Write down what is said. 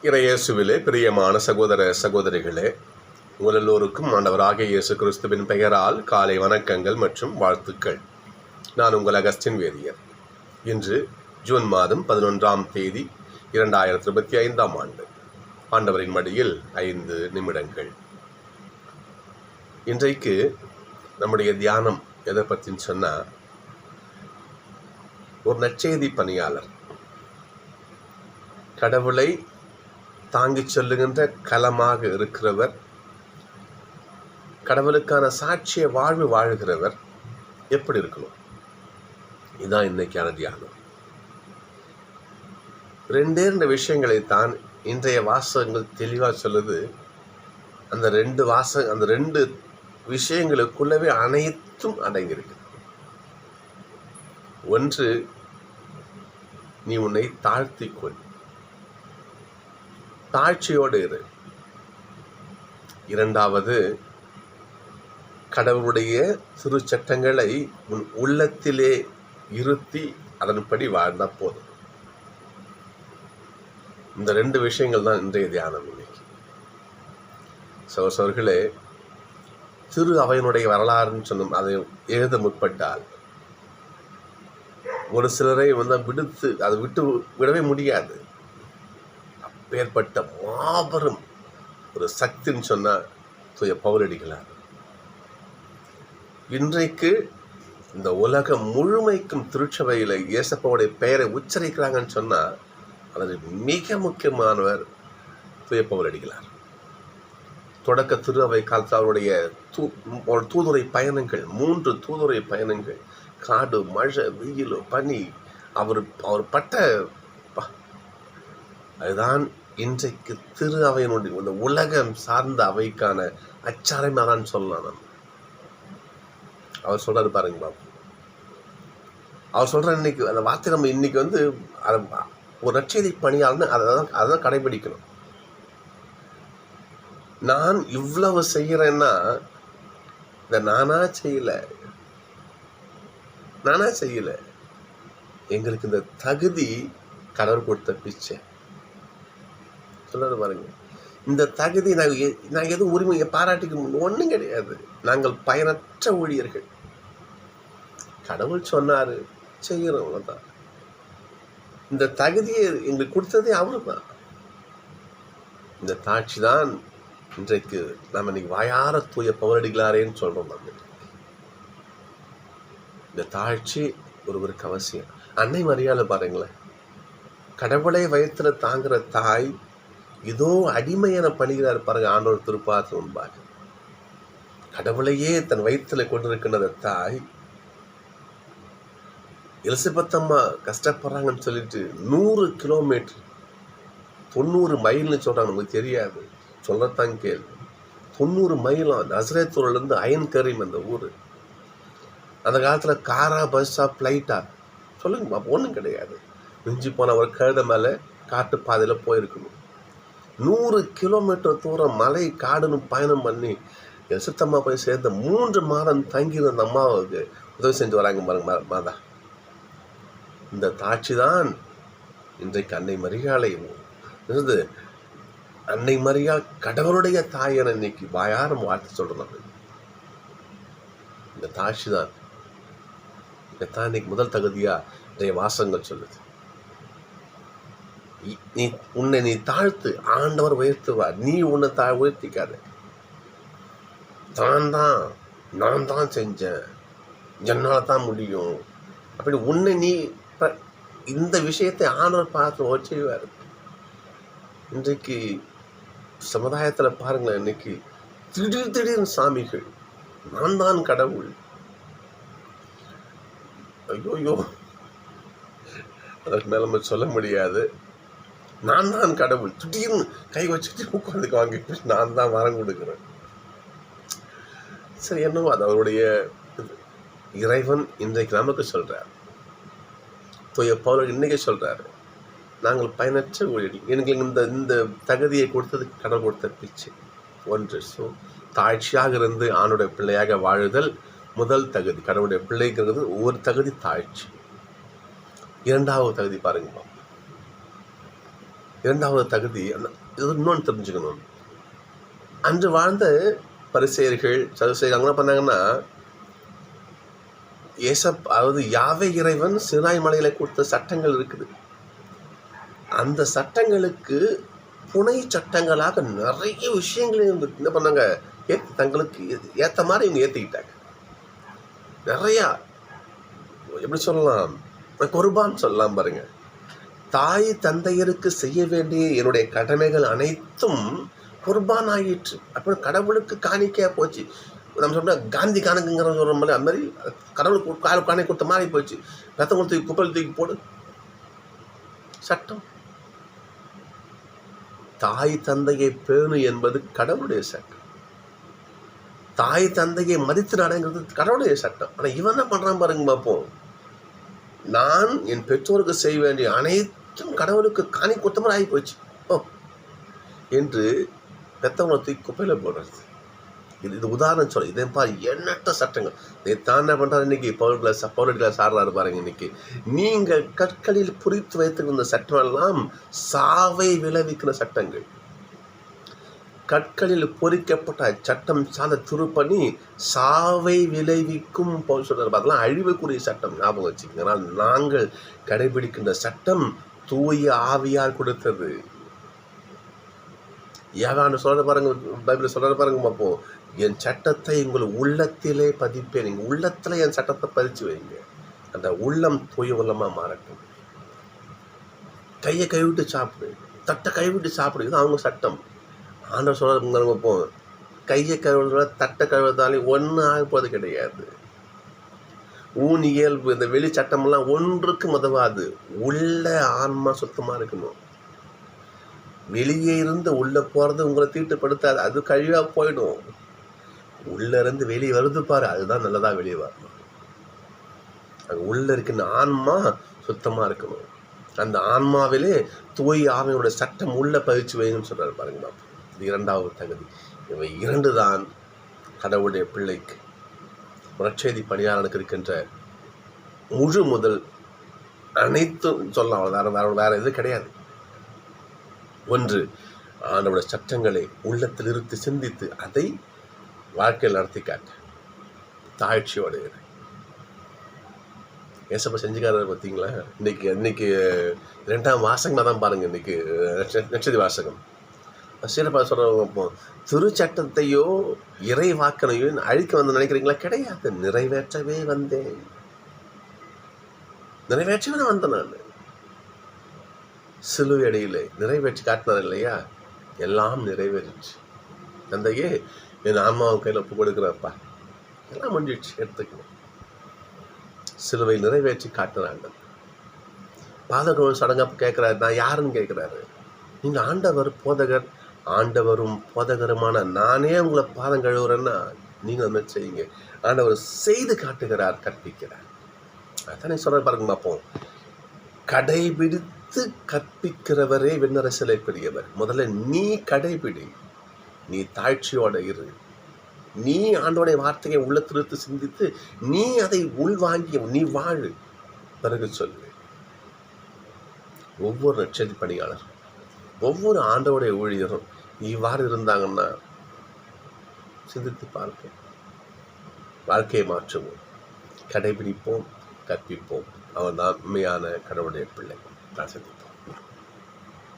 இறையேசுவிலே பிரியமான சகோதர சகோதரிகளே, உங்கள் எல்லோருக்கும் ஆண்டவராகிய இயேசு கிறிஸ்துவின் பெயரால் காலை வணக்கங்கள் மற்றும் வாழ்த்துக்கள். நான் உங்கள் அகஸ்டின் வேதியர். இன்று ஜூன் மாதம் 11ஆம் தேதி 2025ஆம் ஆண்டு. ஆண்டவரின் மடியில் 5 நிமிடங்கள். இன்றைக்கு நம்முடைய தியானம் எதை பற்றின்னு சொன்னால், ஒரு நற்செய்தி பணியாளர் கடவுளை தாங்கிச் சொல்லுகின்ற களமாக இருக்கிறவர், கடவுளுக்கான சாட்சிய வாழ்வு வாழுகிறவர் எப்படி இருக்கணும்? இதுதான் இன்னைக்கான தியானம். ரெண்டு விஷயங்களைத்தான் இன்றைய வாசகங்கள் தெளிவாக சொல்லுது. அந்த ரெண்டு விஷயங்களுக்குள்ளவே அனைத்தும் அடங்கியிருக்கு. ஒன்று, நீ உன்னை தாழ்த்திக்கொள், தாழ்ச்சியோடு இரு. இரண்டாவது, கடவுளுடைய திருச்சட்டங்களை உன் உள்ளத்திலே இருத்தி அதன்படி வாழ்ந்தா போதும். இந்த 2 விஷயங்கள் தான் இன்றைய தியானம். இன்னைக்கு சகோதரர்களே, திரு அவையினுடைய வரலாறுன்னு சொன்னோம். அதை எழுத முற்பட்டால் ஒரு சிலரை அதை விட்டு விடவே முடியாது. ஏற்பட்ட மாபெரும் ஒரு சக்தின்னு சொன்னால் தூய பவுலடிகளார். இன்றைக்கு இந்த உலகம் முழுமைக்கும் திருச்சபையில் இயேசப்பாவுடைய பெயரை உச்சரிக்கிறாங்கன்னு சொன்னால் அது மிக முக்கியமானவர் தூய பவுலடிகளார். தொடக்க திரு அவை காலத்தில் அவருடைய தூதுரை பயணங்கள், 3 தூதுரை பயணங்கள், காடு, மழை, வெயில், பனி, அவர் பட்ட அதுதான் இன்றைக்கு திரு அவையினுடைய இந்த உலகம் சார்ந்த அவைக்கான அச்சாரமாக தான் சொல்லலாம். நம்ம அவர் சொல்றாரு பாருங்க பாபு. அவர் சொல்ற இன்னைக்கு அந்த வார்த்தை நம்ம இன்னைக்கு ஒரு நற்செய்தி பணியாளர்னு அதான் கடைபிடிக்கணும். நான் இவ்வளவு செய்யறேன்னா இந்த நானா செய்யல. எங்களுக்கு இந்த தகுதி கடவுள் கொடுத்த பிச்சை. சொல்றது பாருங்க. இந்த தகுதி நான் எதுவும் உரிமையை பாராட்டிக்க ஒன்றும் கிடையாது. நாங்கள் பயனற்ற ஊழியர்கள். கடவுள் சொன்னாரு, செய்யறோம், அவ்வளவுதான். இந்த தகுதியை எங்களுக்கு கொடுத்ததே அவரு தான். இந்த தாட்சி தான் இன்றைக்கு நம்ம இன்னைக்கு வாயார தூய பவுலடிகளாரேன்னு சொல்றோம். நம்ம இந்த தாட்சி ஒருவருக்கு அவசியம். அன்னை மரியாதை பாருங்களேன், கடவுளை வயிற்றுல தாங்குற தாய் இதோ அடிமை என பணிகிறார் பாருங்க. ஆண்டவர் திருப்பாத்து முன்பாக கடவுளையே தன் வயிற்றுல கொண்டிருக்கின்ற தாய் எலிசபெத் அம்மா கஷ்டப்படுறாங்கன்னு சொல்லிட்டு 100 கிலோமீட்டர் 90 மைல்னு சொல்றாங்க. நமக்கு தெரியாது, சொல்லத்தான் கேள்வி. 90 மைலும் நசரேத்தூர்லேருந்து அயன் கரீம் அந்த ஊர். அந்த காலத்தில் காரா, பஸ்ஸா, ஃப்ளைட்டா சொல்லுங்க, ஒன்றும் கிடையாது. மிஞ்சி போன ஒரு கழுத மேலே காட்டு பாதையில் போயிருக்கணும். 100 கிலோமீட்டர் தூரம் மலை காடுன்னு பயணம் பண்ணி எலிசபெத்தம்மா போய் சேர்ந்த 3 மாதம் தங்கியிருந்த அந்த அம்மாவுக்கு உதவி செஞ்சு வராங்க பாருங்க மாதா. இந்த தாட்சி தான் இன்றைக்கு அன்னை மரியாதை அன்னை மரியா கடவுளுடைய தாயனை இன்னைக்கு வாயாரம் வாழ்த்து சொல்றோம். இந்த தாட்சி தான் இன்னைக்கு முதல் தகுதியா இன்றைய வாசகங்கள் சொல்லுது. உன்னை நீ தாழ்த்து, ஆண்டவர் உயர்த்துவார். நீ உன்னை உயர்த்திக்காத. நான் தான் செஞ்சேன், என்னால தான் முடியும் அப்படி உன்னை நீ இந்த விஷயத்தை ஆண்டவர் பார்த்து செய்வார். இன்றைக்கு சமுதாயத்தில் பாருங்களேன், இன்னைக்கு திடீர்னு சாமிகள், நான் தான் கடவுள், ஐயோ அதற்கு மேல நம்ம சொல்ல முடியாது. நான் தான் கடவுள், திடீர்னு கை வச்சுட்டு உட்காந்துக்கு வாங்கிட்டு நான் தான் வரம் கொடுக்குறேன். சரி, என்னவோ அது அவருடைய இறைவன் இன்றைக்கு நமக்கு சொல்றார். தூய பவுல் இன்னைக்கு சொல்றாரு, நாங்கள் பயனற்ற ஊழியர்கள். எனக்கு இந்த தகுதியை கொடுத்தது கடவுள் கொடுத்த பிச்சை. ஒன்று, தாழ்ச்சியாக இருந்து ஆணுடைய பிள்ளையாக வாழுதல் முதல் தகுதி. கடவுளுடைய பிள்ளைங்கிறது ஒரு தகுதி, தாழ்ச்சி. இரண்டாவது தகுதி பாருங்க, இரண்டாவது தகுதி இது இன்னொன்று தெரிஞ்சுக்கணும். அன்று வாழ்ந்த பரிசேயர்கள் சதுசேயர்கள் என்ன பண்ணாங்கன்னா, அதாவது யாவே இறைவன் சினாய் மலையில கொடுத்த சட்டங்கள் இருக்குது. அந்த சட்டங்களுக்கு புனை சட்டங்களாக நிறைய விஷயங்களையும் என்ன பண்ணாங்க, தங்களுக்கு ஏற்ற மாதிரி இவங்க ஏற்றிக்கிட்டாங்க. நிறையா எப்படி சொல்லலாம், குர்பான் சொல்லலாம் பாருங்க. தாய் தந்தையருக்கு செய்ய வேண்டிய என்னுடைய கடமைகள் அனைத்தும் குர்பான் ஆகிட்டு, அப்புறம் கடவுளுக்கு காணிக்கையா போச்சு. நம்ம சொல்ற காந்தி கணக்குங்கிற சொல்ற மாதிரி அது மாதிரி கடவுளுக்கு காணி கொடுத்த மாதிரி போச்சு. ரத்தம் தூக்கி குப்பல் தூக்கி போடு சட்டம். தாய் தந்தையை பேணு என்பது கடவுளுடைய சட்டம். தாய் தந்தையை மதித்து நடங்கிறது கடவுளுடைய சட்டம். ஆனா இவன் என்ன பண்றான் பாருங்க பார்ப்போம். நான் என் பெற்றோருக்கு செய்ய வேண்டிய அனைத்தும் கடவுளுக்கு காணி கொடுத்த மாதிரி ஆகி போச்சு என்று பெத்தவங்களை தூக்கி குப்பையில போடுறது. இது உதாரணம் சொல்ல. இதே பாரு எண்ணற்ற சட்டங்கள். இதை தான் என்ன பண்றாரு இன்னைக்கு பவுல் கிளாஸ் ஆடுறாரு பாருங்க. இன்னைக்கு நீங்கள் கற்களில் குறித்து வைத்திருந்த சட்டம் எல்லாம் சாவை விளைவிக்கிற சட்டங்கள். கற்களில் பொறிக்கப்பட்ட சட்டம் சார்ந்த திருப்பணி சாவை விளைவிக்கும் பவுல் சொல்றாரு. அதெல்லாம் அழிவுக்குரிய சட்டம், ஞாபகம் வச்சுக்கோங்க. ஆனால் நாங்கள் கடைபிடிக்கின்ற சட்டம் தூய ஆவியார் கொடுத்தது. ஏகாண்டு சொல்ற பாருங்க, பைபிள் சொல்ற பாருங்க பார்ப்போம். என் சட்டத்தை உங்கள் உள்ளத்திலே பதிப்பேன். நீங்க உள்ளத்துல என் சட்டத்தை பதிச்சு வைங்க. அந்த உள்ளம் தூய உள்ளமா மாறட்டும். கையை கைவிட்டு சாப்பிடு, தட்டை கைவிட்டு சாப்பிடு, இது அவங்க சட்டம். ஆண்டவர் சொல்றது பார்ப்போம். கையை கழுவுறத தட்டை கழுவுறதாலே ஒன்றும் ஆகப்போது கிடையாது. ஊன் இயல்பு இந்த வெளி சட்டமெல்லாம் ஒன்றுக்கு உதவாது. உள்ள ஆன்மா சுத்தமா இருக்கணும். வெளியே இருந்து உள்ள போறது உங்களை தீட்டுப்படுத்தாது, அது கழிவா போயிடும். உள்ள இருந்து வெளியே வருது பாரு, அதுதான் நல்லதா வெளியே வரணும். அங்க உள்ள இருக்கின்ற ஆன்மா சுத்தமா இருக்கணும். அந்த ஆன்மாவிலே தூய் ஆவியோட சட்டம் உள்ள பதிச்சு வைங்கன்னு சொல்றாரு பாருங்க. இது இரண்டாவது தகுதி. இவை இரண்டு தான் கடவுளுடைய பிள்ளைக்கு, நற்செய்தி பணியாளனுக்கு இருக்கின்ற முழு முதல் அனைத்தும் சொல்லலாம். வேற எது கிடையாது. ஒன்று, ஆண்டவருடைய சட்டங்களை உள்ளத்தில் இருந்து சிந்தித்து அதை வாழ்க்கையில் நடத்தி காட்ட தாழ்ச்சியோடு இரு. ஏசப்பா செஞ்சுக்கார பார்த்தீங்களா? இன்னைக்கு 2ஆம் வாசகமாக தான் பாருங்க. இன்னைக்கு நற்செய்தி வாசகம் சீரப்பா சொல்றப்போ, திருச்சட்டத்தையோ இறை வாக்கனையோ அழிக்க வந்து நினைக்கிறீங்களா? கிடையாது. நிறைவேற்றவே வந்தேன். நிறைவேற்றவே வந்தேன். நான் சிலுவை அடியிலே நிறைவேற்றி காட்டினார் இல்லையா? எல்லாம் நிறைவேறிச்சு. தந்தையே, என் ஆன்மாவும் கையில் ஒப்பு கொடுக்குறப்பா, எல்லாம் முடிஞ்சிடுச்சு, எடுத்துக்கணும். சிலுவை நிறைவேற்றி காட்டுறாங்க. பாதகம் சடங்கப்ப கேட்கிறாரு, நான் யாருன்னு கேட்கிறாரு. நீங்க ஆண்டவர் போதகர், ஆண்டவரும் போதகருமான நானே உங்களை பாதம் கழுவுறேன்னா நீங்க அந்த மாதிரி செய்யுங்க. ஆண்டவர் செய்து காட்டுகிறார், கற்பிக்கிறார். அதானே சொல்ற பாருங்க பார்ப்போம். கடைபிடித்து கற்பிக்கிறவரே விண்ணரசிலே பெரியவர். முதல்ல நீ கடைபிடி, நீ தாழ்ச்சியோட இரு, நீ ஆண்டோடைய வார்த்தையை உள்ளத்திலிருந்து சிந்தித்து நீ அதை உள்வாங்கி நீ வாழு, பிறகு சொல்லு. ஒவ்வொரு நற்செய்தி பணியாளர், ஒவ்வொரு ஆண்டவருடைய ஊழியரும் இவ்வாறு இருந்தாங்கன்னா சிந்தித்து பார்ப்போம். வாழ்க்கையை மாற்றுவோம், கடைபிடிப்போம், கற்பிப்போம். அவன் தான் உண்மையான கடவுளுடைய பிள்ளை.